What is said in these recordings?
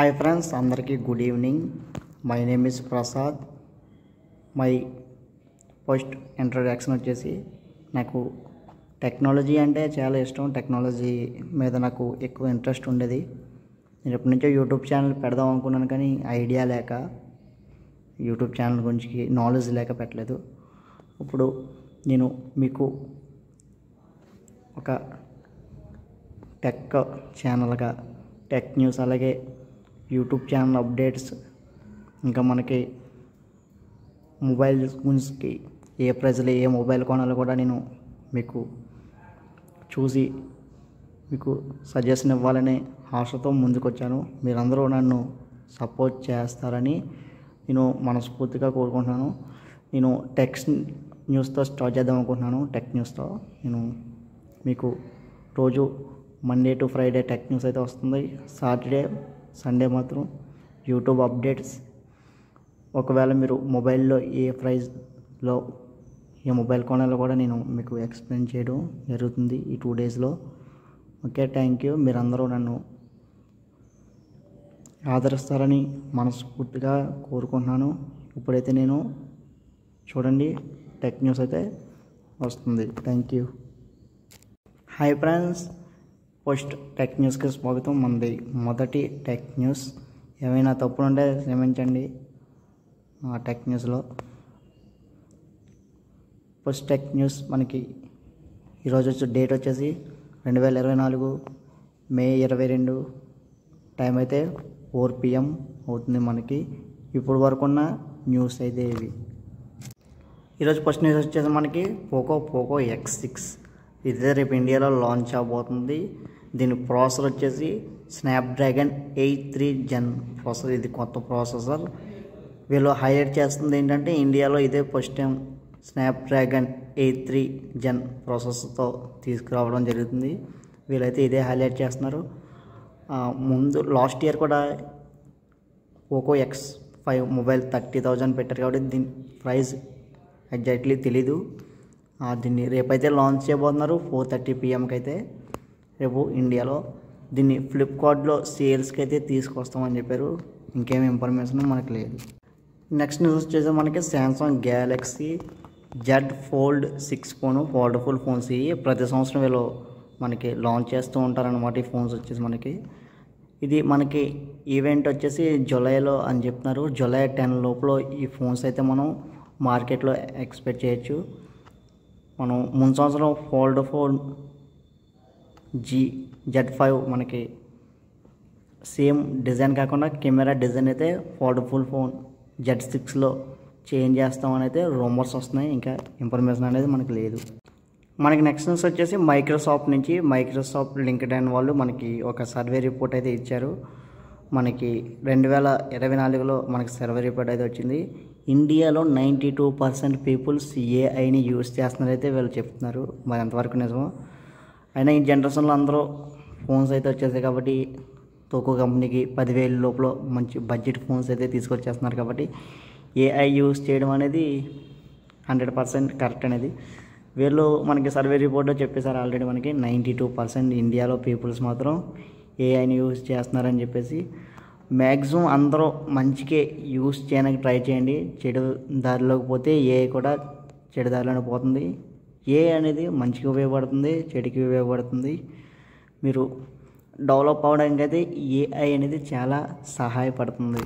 Hi friends, అందరికీ good evening. My name is Prasad. My first introduction వచ్చేసి నాకు technology అంటే చాలా ఇష్టం. టెక్నాలజీ మీద నాకు ఎక్కువ ఇంట్రెస్ట్ ఉండేది. నేను ఎప్పటి నుంచో యూట్యూబ్ ఛానల్ పెడదాం అనుకున్నాను, కానీ ఐడియా లేక యూట్యూబ్ ఛానల్ గురించి నాలెడ్జ్ లేక పెట్టలేదు. ఇప్పుడు నేను మీకు ఒక టెక్ ఛానల్గా టెక్ న్యూస్, అలాగే యూట్యూబ్ ఛానల్ అప్డేట్స్, ఇంకా మనకి మొబైల్ గురించి ఏ ప్రైజ్లో ఏ మొబైల్ కొనాలో కూడా నేను మీకు చూసి మీకు సజెషన్ ఇవ్వాలనే ఆశతో ముందుకొచ్చాను. మీరందరూ నన్ను సపోర్ట్ చేస్తారని నేను మనస్ఫూర్తిగా కోరుకుంటున్నాను. నేను టెక్ న్యూస్తో స్టార్ట్ చేద్దాం అనుకుంటున్నాను. టెక్ న్యూస్తో నేను మీకు రోజు Monday to Friday tech news అయితే వస్తుంది. సాటర్డే సండే మాత్రం యూట్యూబ్ అప్డేట్స్. ఒకవేళ మీరు మొబైల్లో ఏ ప్రైస్లో ఏ మొబైల్ కొనాలో కూడా నేను మీకు ఎక్స్ప్లెయిన్ చేయడం జరుగుతుంది ఈ 2 డేస్లో. Okay, thank you. మీరందరూ నన్ను ఆదరిస్తారని మనస్ఫూర్తిగా కోరుకుంటున్నాను. ఇప్పుడైతే నేను చూడండి, టెక్ న్యూస్ అయితే వస్తుంది. Thank you. Hi friends, first tech న్యూస్కి స్వాగతం. మనది మొదటి టెక్ న్యూస్. ఏమైనా తప్పులు ఉంటే క్షమించండి. ఆ టెక్ న్యూస్లో ఫస్ట్ టెక్ న్యూస్ మనకి ఈరోజు డేట్ వచ్చేసి 2024 మే 22. టైం అయితే 4 PM అవుతుంది. మనకి ఇప్పుడు వరకు ఉన్న న్యూస్ అయితే ఇవి. ఈరోజు ఫస్ట్ న్యూస్ వచ్చేసి మనకి పోకో X6 ఇదే రేపు ఇండియాలో లాంచ్ అవబోతుంది. దీని ప్రాసెసర్ వచ్చేసి స్నాప్డ్రాగన్ 8 Gen ప్రాసెసర్. ఇది కొత్త ప్రాసెసర్. వీళ్ళు హైలైట్ చేస్తుంది ఏంటంటే, ఇండియాలో ఇదే ఫస్ట్ టైం స్నాప్డ్రాగన్ 8 Gen ప్రాసెసర్తో తీసుకురావడం జరుగుతుంది. వీళ్ళైతే ఇదే హైలైట్ చేస్తున్నారు. ముందు లాస్ట్ ఇయర్ కూడా పోకో X5 మొబైల్ 30,000 పెట్టారు, కాబట్టి దీని ప్రైస్ ఎగ్జాక్ట్లీ తెలీదు. దీన్ని రేపైతే లాంచ్ చేయబోతున్నారు 4:30 PMకి అయితే రేపు ఇండియాలో. దీన్ని ఫ్లిప్కార్ట్లో సేల్స్కి అయితే తీసుకొస్తామని చెప్పారు. ఇంకేమి ఇన్ఫర్మేషన్ మనకు లేదు. నెక్స్ట్ న్యూస్ వచ్చేసి మనకి Samsung Galaxy Z Fold 6 phone. Foldable phones ఇవి ప్రతి సంవత్సరం వీళ్ళు మనకి లాంచ్ చేస్తూ ఉంటారన్నమాట. ఈ ఫోన్స్ వచ్చేసి మనకి ఇది మనకి ఈవెంట్ వచ్చేసి జూలైలో అని చెప్తున్నారు. జూలై 10 లోపల ఈ ఫోన్స్ అయితే మనం మార్కెట్లో ఎక్స్పెక్ట్ చేయొచ్చు. మనం ముందు సంవత్సరం ఫోన్ Z5 మనకి సేమ్ డిజైన్ కాకుండా కెమెరా డిజైన్ అయితే ఫోల్డబుల్ ఫోన్ Z6లో చేంజ్ చేస్తామని అయితే రూమర్స్ వస్తున్నాయి. ఇంకా ఇన్ఫర్మేషన్ అనేది మనకి లేదు. మనకి నెక్స్ట్ న్యూస్ వచ్చేసి మైక్రోసాఫ్ట్ లింక్డ్ఇన్ వాళ్ళు మనకి ఒక సర్వే రిపోర్ట్ అయితే ఇచ్చారు. మనకి 2024లో మనకి సర్వే రిపోర్ట్ అయితే వచ్చింది. ఇండియాలో 92% పీపుల్స్ ఏఐని యూజ్ చేస్తున్నారైతే వీళ్ళు చెప్తున్నారు. మరి ఎంతవరకు నిజమో. అయినా ఈ జనరేషన్లో అందరూ ఫోన్స్ అయితే వచ్చేసాయి కాబట్టి తక్కువ కంపెనీకి 10,000 లోపల మంచి బడ్జెట్ ఫోన్స్ అయితే తీసుకొచ్చేస్తున్నారు. కాబట్టి ఏఐ యూజ్ చేయడం అనేది 100% కరెక్ట్ అనేది వీళ్ళు మనకి సర్వే రిపోర్ట్లో చెప్పేశారు ఆల్రెడీ. మనకి 92% ఇండియాలో పీపుల్స్ మాత్రం ఏఐని యూజ్ చేస్తున్నారని చెప్పేసి. మ్యాక్సిమం అందరూ మంచికే యూజ్ చేయడానికి ట్రై చేయండి. చెడు దారిలోకి పోతే ఏఐ కూడా చెడు దారిలోనే పోతుంది. ఏఐ అనేది మంచికి ఉపయోగపడుతుంది, చెడుకి ఉపయోగపడుతుంది. మీరు డెవలప్ అవ్వడానికి అయితే ఏఐ అనేది చాలా సహాయపడుతుంది.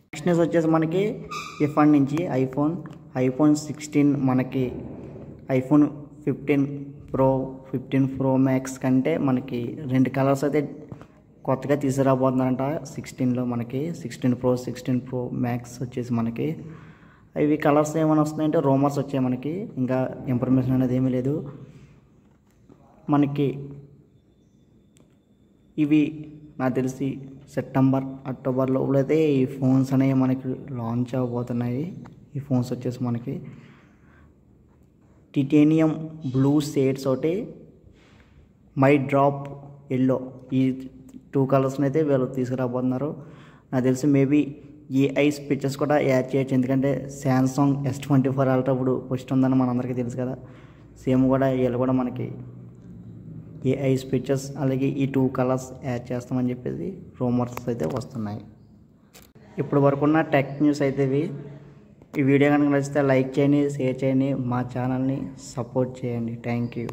నెక్స్ట్ న్యూస్ వచ్చేసి మనకి ఇఫన్ నుంచి ఐఫోన్ 16 మనకి ఐఫోన్ 15 Pro 15 Pro Max కంటే మనకి 2 కలర్స్ అయితే కొత్తగా తీసుకురాబోతున్నారంట 16లో. మనకి 16 Pro 16 Pro Max వచ్చేసి మనకి ఇవి కలర్స్ ఏమైనా వస్తున్నాయంటే రూమర్స్ వచ్చాయి. మనకి ఇంకా ఇన్ఫర్మేషన్ అనేది ఏమీ లేదు. మనకి ఇవి నాకు తెలిసి సెప్టెంబర్ అక్టోబర్ లోపల అయితే ఈ ఫోన్స్ అనేవి మనకి లాంచ్ అవ్వబోతున్నాయి. ఈ ఫోన్స్ వచ్చేసి మనకి టిటేనియం బ్లూ షేడ్స్ ఒకటి, మై డ్రాప్ ఎల్లో, ఈ 2 కలర్స్ని అయితే వీళ్ళు తీసుకురాబోతున్నారు. నాకు తెలిసి మేబీ ఏఐ పిక్చర్స్ కూడా యాడ్ చేయొచ్చు. ఎందుకంటే శాంసంగ్ S24 అల్ట్రా ఇప్పుడు ఫస్ట్ ఉందని మనందరికీ తెలుసు కదా. సేమ్ కూడా వీళ్ళు కూడా మనకి ఏఐ స్పీచెస్ అలాగే ఈ 2 కలర్స్ యాడ్ చేస్తామని చెప్పేసి రూమర్స్ అయితే వస్తున్నాయి. ఇప్పుడు వరకు ఉన్న టెక్ న్యూస్ అయితే ఇవి. ఈ వీడియో కనుక నచ్చితే లైక్ చేయండి, షేర్ చేయండి, మా ఛానల్ని సపోర్ట్ చేయండి. Thank you.